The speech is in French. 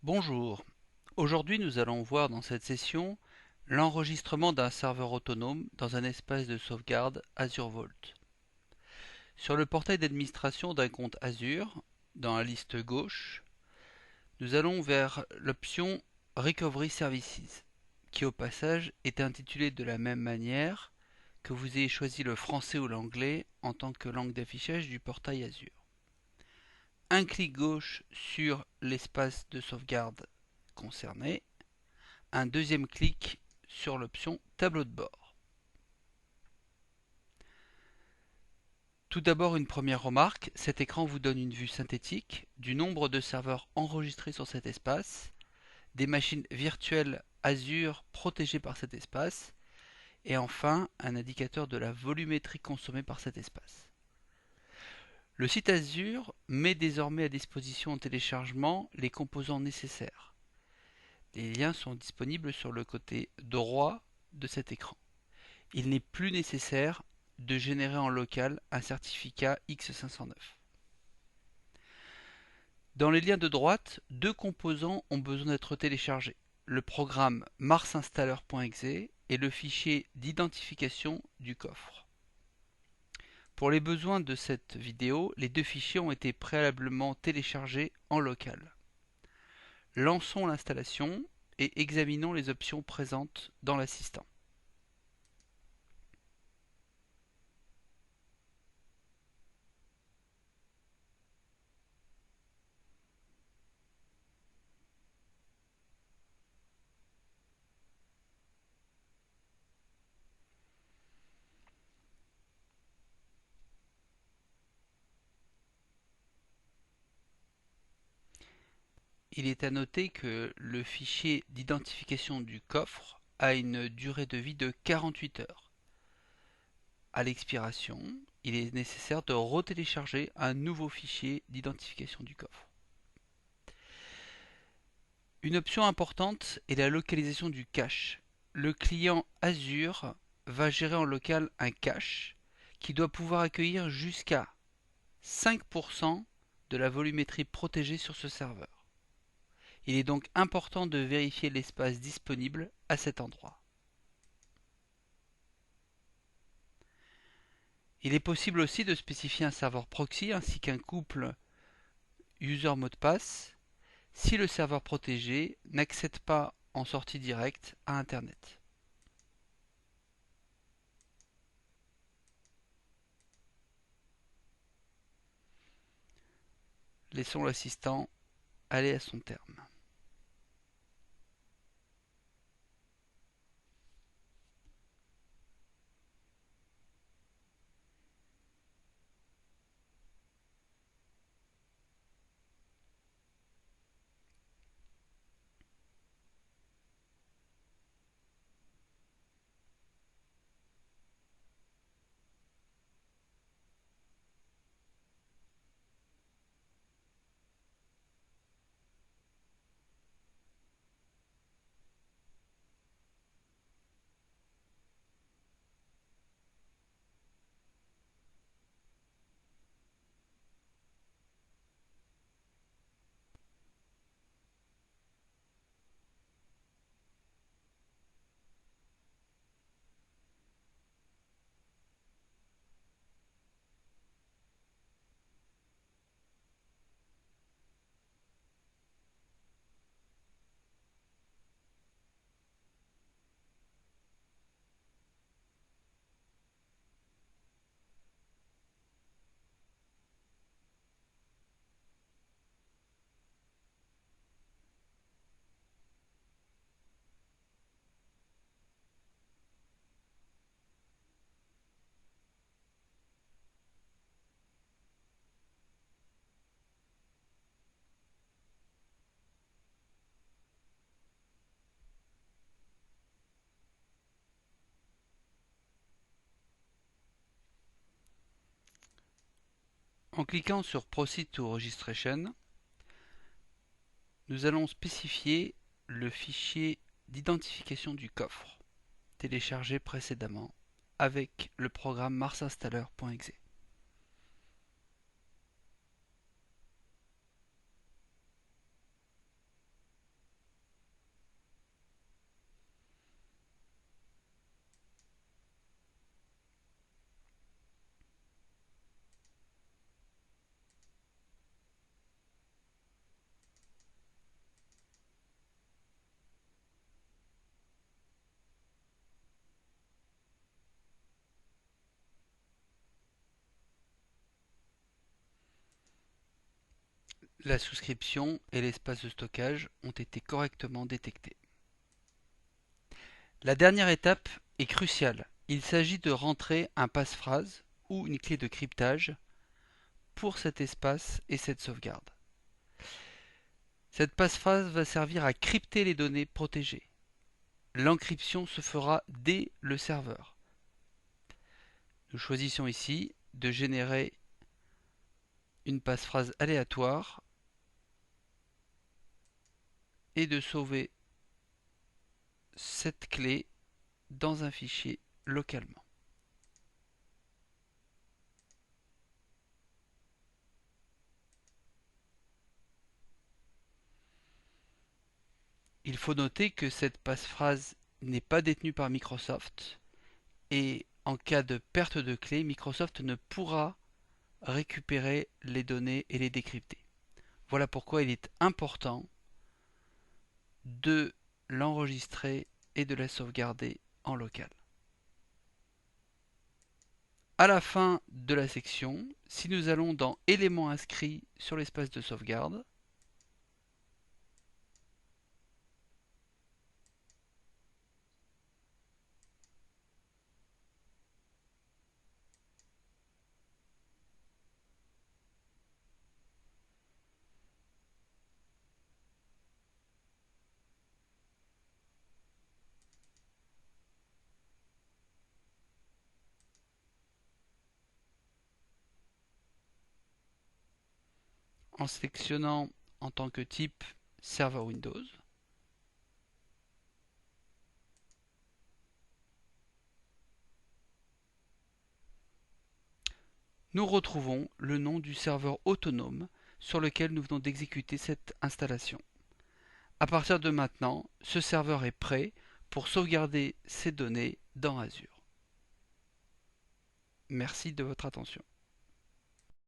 Bonjour, aujourd'hui nous allons voir dans cette session l'enregistrement d'un serveur autonome dans un espace de sauvegarde Azure Vault. Sur le portail d'administration d'un compte Azure, dans la liste gauche, nous allons vers l'option Recovery Services, qui au passage est intitulée de la même manière que vous ayez choisi le français ou l'anglais en tant que langue d'affichage du portail Azure. Un clic gauche sur l'espace de sauvegarde concerné, un deuxième clic sur l'option tableau de bord. Tout d'abord une première remarque, cet écran vous donne une vue synthétique du nombre de serveurs enregistrés sur cet espace, des machines virtuelles Azure protégées par cet espace, et enfin un indicateur de la volumétrie consommée par cet espace. Le site Azure met désormais à disposition en téléchargement les composants nécessaires. Les liens sont disponibles sur le côté droit de cet écran. Il n'est plus nécessaire de générer en local un certificat X509. Dans les liens de droite, deux composants ont besoin d'être téléchargés, le programme marsinstaller.exe et le fichier d'identification du coffre. Pour les besoins de cette vidéo, les deux fichiers ont été préalablement téléchargés en local. Lançons l'installation et examinons les options présentes dans l'assistant. Il est à noter que le fichier d'identification du coffre a une durée de vie de 48 heures. À l'expiration, il est nécessaire de retélécharger un nouveau fichier d'identification du coffre. Une option importante est la localisation du cache. Le client Azure va gérer en local un cache qui doit pouvoir accueillir jusqu'à 5% de la volumétrie protégée sur ce serveur. Il est donc important de vérifier l'espace disponible à cet endroit. Il est possible aussi de spécifier un serveur proxy ainsi qu'un couple user mot de passe si le serveur protégé n'accède pas en sortie directe à Internet. Laissons l'assistant aller à son terme. En cliquant sur Proceed to Registration, nous allons spécifier le fichier d'identification du coffre téléchargé précédemment avec le programme marsinstaller.exe. La souscription et l'espace de stockage ont été correctement détectés. La dernière étape est cruciale. Il s'agit de rentrer un passe-phrase ou une clé de cryptage pour cet espace et cette sauvegarde. Cette passe-phrase va servir à crypter les données protégées. L'encryption se fera dès le serveur. Nous choisissons ici de générer une passe-phrase aléatoire et de sauver cette clé dans un fichier localement. Il faut noter que cette passe-phrase n'est pas détenue par Microsoft et en cas de perte de clé, Microsoft ne pourra récupérer les données et les décrypter. Voilà pourquoi il est important de l'enregistrer et de la sauvegarder en local. À la fin de la section, si nous allons dans éléments inscrits sur l'espace de sauvegarde, en sélectionnant en tant que type serveur Windows, nous retrouvons le nom du serveur autonome sur lequel nous venons d'exécuter cette installation. À partir de maintenant, ce serveur est prêt pour sauvegarder ces données dans Azure. Merci de votre attention.